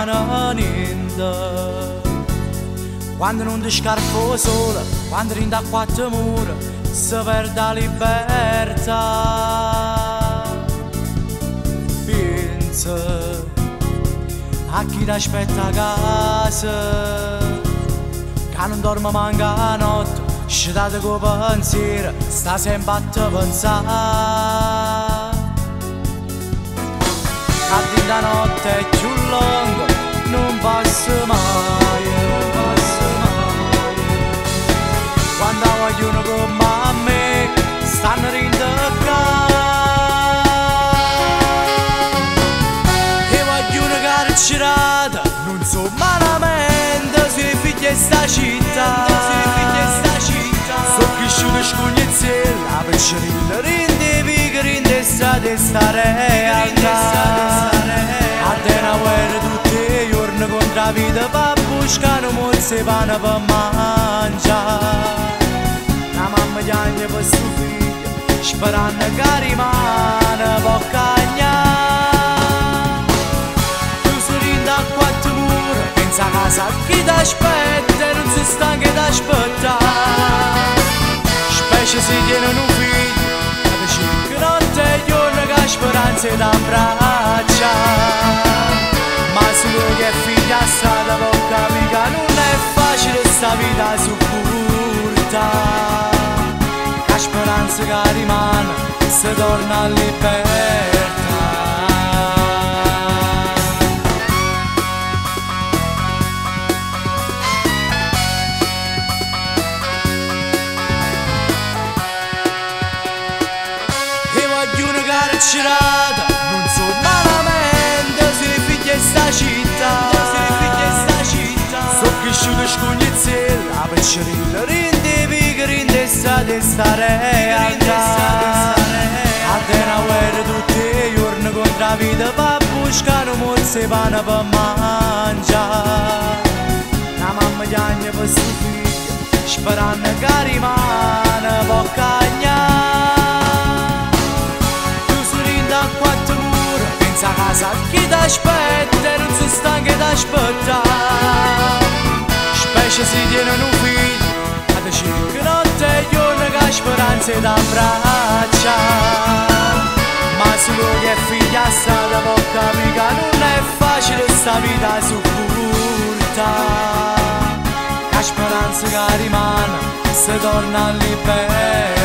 mangiano niente. Quando non ti scarpo sola, quando rinda a quattro mura, si perde la libertà. Pensa a chi ti aspetta a casa, che non dorme manca la notte, scetate con pensiero, sta sempre a te pensare. Che la notte è più lunga, non passa mai. Quando vogliono come a me, stanno rindacando. E vogliono carcerata, non so malamente, sui figli di sta città. Sono cresciuto scognezella, per scerire rinde, viga rinde, strade, sta realtà. A te una guerra tutti i giorni contro la vita, per buscare molti pane per mangiare. La mamma piange per suo figlio, sperando che rimane può cagnare. Tu sorridi a quattro mura, pensa a casa chi ti aspetta e non si stanca di aspettare. Specie se tiene un figlio, che cerca notte e giorno che ha speranze da abbracciare. Ma solo che è figlia a strada può capire che non è facile sta vita su curta. La speranza che rimane se torna a libertà. E vogliono carcerata, non so malamente, sui figli di sta città. Sono cresciuto scognezella, per scerire rinde, viga rinde, strade, sta realtà. A te una guerra tutti i giorni contro la vita, per buscare molti pane per mangiare. La mamma piange per suo figlio, sperando che rimane può cagnare. Tu sorridi a quattro mura, pensa a casa chi ti aspetta e non si stanca di aspettare. Specie se tiene un figlio, che cerca notte e giorno che ha speranze da abbracciare. Ma solo che è figlia a strada può capire che non è facile sta vita su curta. Che speranza che rimane se torna a libertà.